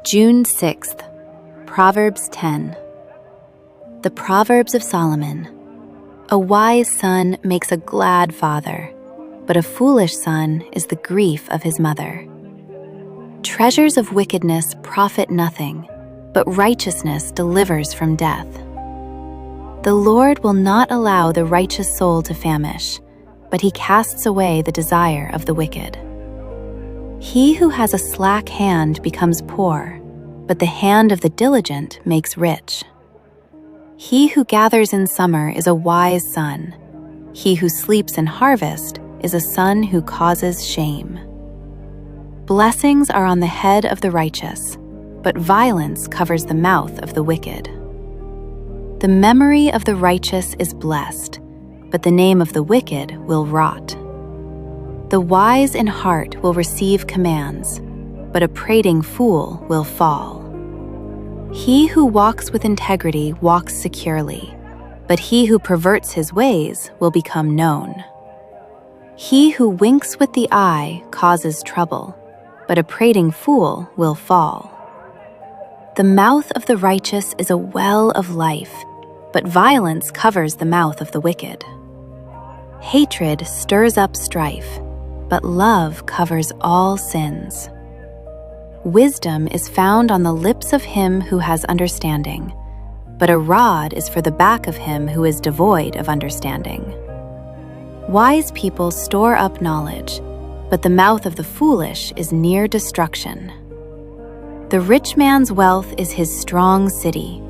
June 6th, Proverbs 10. The Proverbs of Solomon. A wise son makes a glad father, but a foolish son is the grief of his mother. Treasures of wickedness profit nothing, but righteousness delivers from death. The Lord will not allow the righteous soul to famish, but he casts away the desire of the wicked. He who has a slack hand becomes poor, but the hand of the diligent makes rich. He who gathers in summer is a wise son. He who sleeps in harvest is a son who causes shame. Blessings are on the head of the righteous, but violence covers the mouth of the wicked. The memory of the righteous is blessed, but the name of the wicked will rot. The wise in heart will receive commands, but a prating fool will fall. He who walks with integrity walks securely, but he who perverts his ways will become known. He who winks with the eye causes trouble, but a prating fool will fall. The mouth of the righteous is a well of life, but violence covers the mouth of the wicked. Hatred stirs up strife, but love covers all sins. Wisdom is found on the lips of him who has understanding, but a rod is for the back of him who is devoid of understanding. Wise people store up knowledge, but the mouth of the foolish is near destruction. The rich man's wealth is his strong city.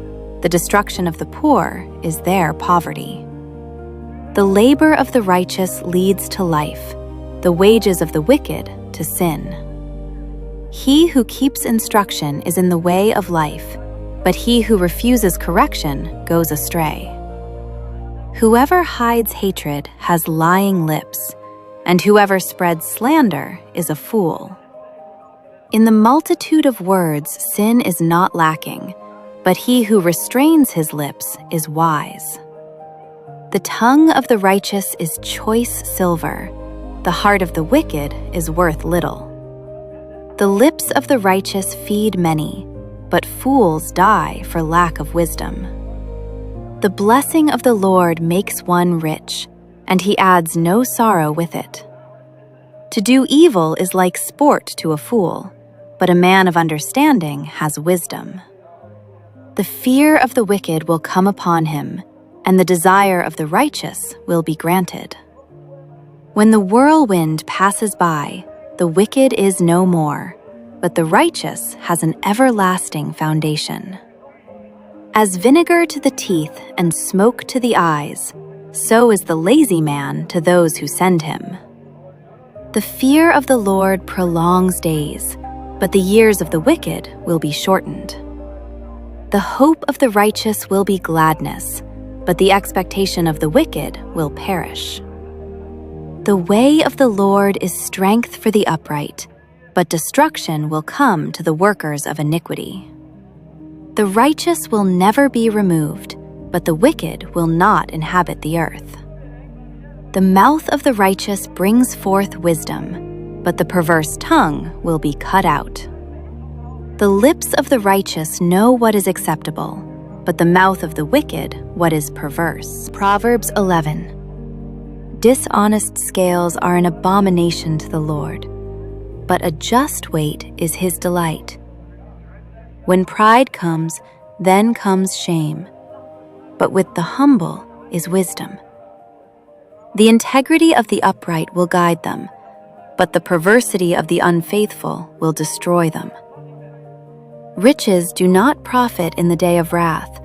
The destruction of the poor is their poverty. The labor of the righteous leads to life, the wages of the wicked to sin. He who keeps instruction is in the way of life, but he who refuses correction goes astray. Whoever hides hatred has lying lips, and whoever spreads slander is a fool. In the multitude of words, sin is not lacking, but he who restrains his lips is wise. The tongue of the righteous is choice silver. The heart of the wicked is worth little. The lips of the righteous feed many, but fools die for lack of wisdom. The blessing of the Lord makes one rich, and he adds no sorrow with it. To do evil is like sport to a fool, but a man of understanding has wisdom. The fear of the wicked will come upon him, and the desire of the righteous will be granted. When the whirlwind passes by, the wicked is no more, but the righteous has an everlasting foundation. As vinegar to the teeth and smoke to the eyes, so is the lazy man to those who send him. The fear of the Lord prolongs days, but the years of the wicked will be shortened. The hope of the righteous will be gladness, but the expectation of the wicked will perish. The way of the Lord is strength for the upright, but destruction will come to the workers of iniquity. The righteous will never be removed, but the wicked will not inhabit the earth. The mouth of the righteous brings forth wisdom, but the perverse tongue will be cut out. The lips of the righteous know what is acceptable, but the mouth of the wicked what is perverse. Proverbs 11. Dishonest scales are an abomination to the Lord, but a just weight is his delight. When pride comes, then comes shame, but with the humble is wisdom. The integrity of the upright will guide them, but the perversity of the unfaithful will destroy them. Riches do not profit in the day of wrath,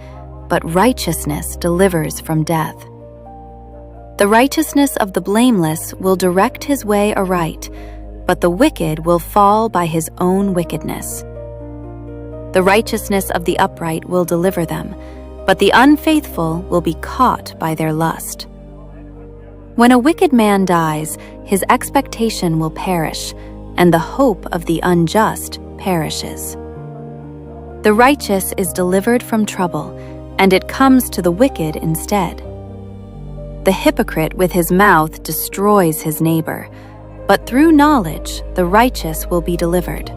but righteousness delivers from death. The righteousness of the blameless will direct his way aright, but the wicked will fall by his own wickedness. The righteousness of the upright will deliver them, but the unfaithful will be caught by their lust. When a wicked man dies, his expectation will perish, and the hope of the unjust perishes. The righteous is delivered from trouble, and it comes to the wicked instead. The hypocrite with his mouth destroys his neighbor, but through knowledge the righteous will be delivered.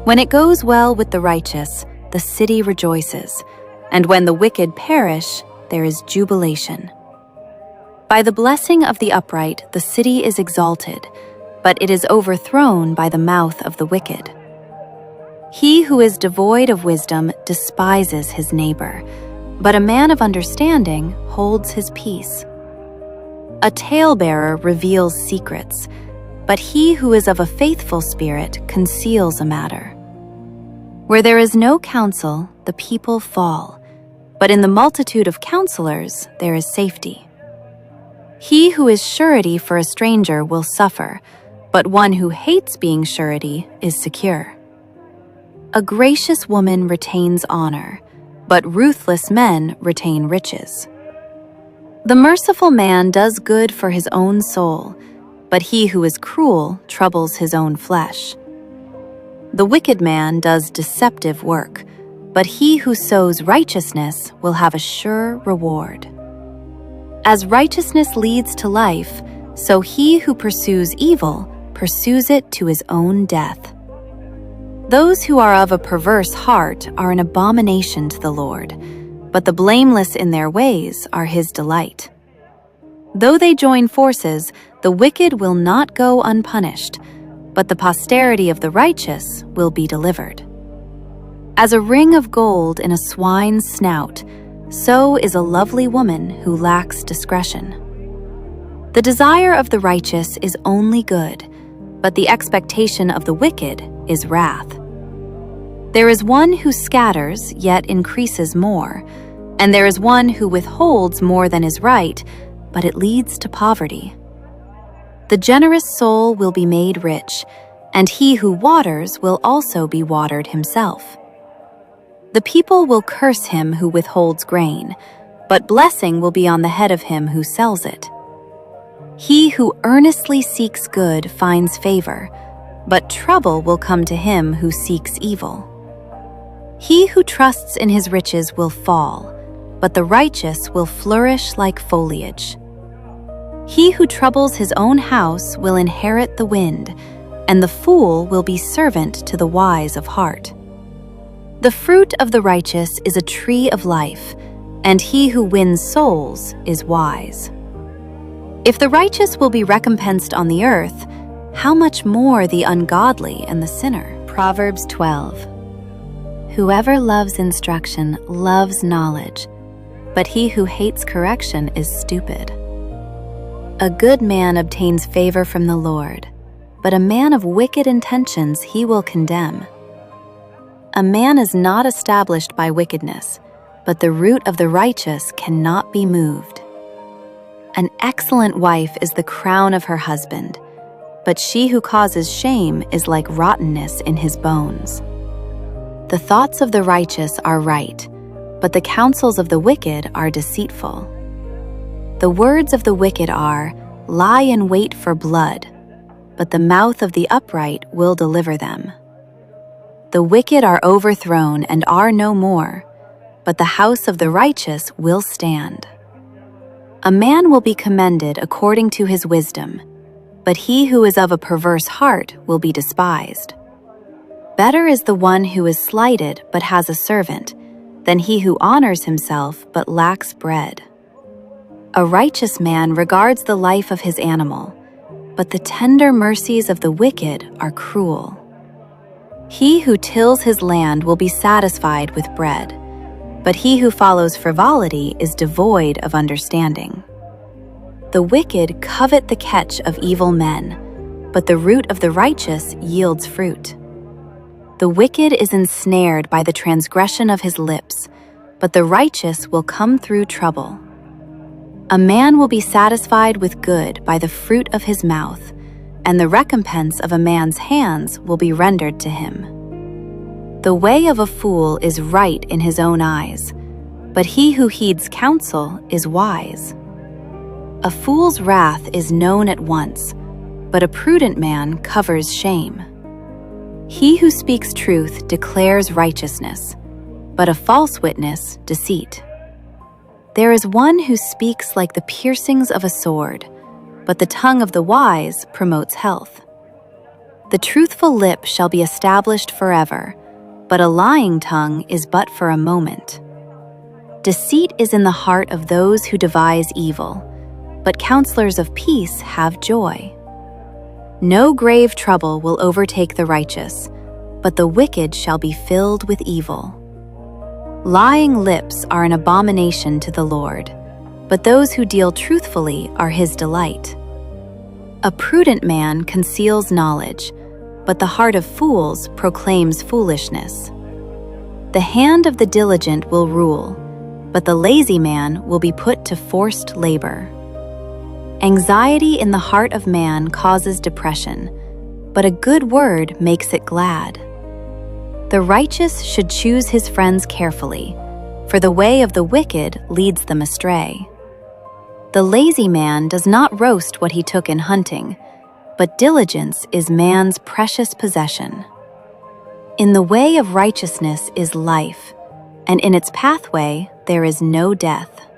When it goes well with the righteous, the city rejoices, and when the wicked perish, there is jubilation. By the blessing of the upright, the city is exalted, but it is overthrown by the mouth of the wicked. He who is devoid of wisdom despises his neighbor, but a man of understanding holds his peace. A talebearer reveals secrets, but he who is of a faithful spirit conceals a matter. Where there is no counsel, the people fall, but in the multitude of counselors there is safety. He who is surety for a stranger will suffer, but one who hates being surety is secure. A gracious woman retains honor, but ruthless men retain riches. The merciful man does good for his own soul, but he who is cruel troubles his own flesh. The wicked man does deceptive work, but he who sows righteousness will have a sure reward. As righteousness leads to life, so he who pursues evil pursues it to his own death. Those who are of a perverse heart are an abomination to the Lord, but the blameless in their ways are his delight. Though they join forces, the wicked will not go unpunished, but the posterity of the righteous will be delivered. As a ring of gold in a swine's snout, so is a lovely woman who lacks discretion. The desire of the righteous is only good, but the expectation of the wicked is wrath. There is one who scatters, yet increases more, and there is one who withholds more than is right, but it leads to poverty. The generous soul will be made rich, and he who waters will also be watered himself. The people will curse him who withholds grain, but blessing will be on the head of him who sells it. He who earnestly seeks good finds favor, but trouble will come to him who seeks evil. He who trusts in his riches will fall, but the righteous will flourish like foliage. He who troubles his own house will inherit the wind, and the fool will be servant to the wise of heart. The fruit of the righteous is a tree of life, and he who wins souls is wise. If the righteous will be recompensed on the earth, how much more the ungodly and the sinner? Proverbs 12. Whoever loves instruction loves knowledge, but he who hates correction is stupid. A good man obtains favor from the Lord, but a man of wicked intentions he will condemn. A man is not established by wickedness, but the root of the righteous cannot be moved. An excellent wife is the crown of her husband, but she who causes shame is like rottenness in his bones. The thoughts of the righteous are right, but the counsels of the wicked are deceitful. The words of the wicked are, "Lie in wait for blood," but the mouth of the upright will deliver them. The wicked are overthrown and are no more, but the house of the righteous will stand. A man will be commended according to his wisdom, but he who is of a perverse heart will be despised. Better is the one who is slighted but has a servant, than he who honors himself but lacks bread. A righteous man regards the life of his animal, but the tender mercies of the wicked are cruel. He who tills his land will be satisfied with bread, but he who follows frivolity is devoid of understanding. The wicked covet the catch of evil men, but the root of the righteous yields fruit. The wicked is ensnared by the transgression of his lips, but the righteous will come through trouble. A man will be satisfied with good by the fruit of his mouth, and the recompense of a man's hands will be rendered to him. The way of a fool is right in his own eyes, but he who heeds counsel is wise. A fool's wrath is known at once, but a prudent man covers shame. He who speaks truth declares righteousness, but a false witness deceit. There is one who speaks like the piercings of a sword, but the tongue of the wise promotes health. The truthful lip shall be established forever, but a lying tongue is but for a moment. Deceit is in the heart of those who devise evil, but counselors of peace have joy. No grave trouble will overtake the righteous, but the wicked shall be filled with evil. Lying lips are an abomination to the Lord, but those who deal truthfully are his delight. A prudent man conceals knowledge, but the heart of fools proclaims foolishness. The hand of the diligent will rule, but the lazy man will be put to forced labor. Anxiety in the heart of man causes depression, but a good word makes it glad. The righteous should choose his friends carefully, for the way of the wicked leads them astray. The lazy man does not roast what he took in hunting, but diligence is man's precious possession. In the way of righteousness is life, and in its pathway there is no death.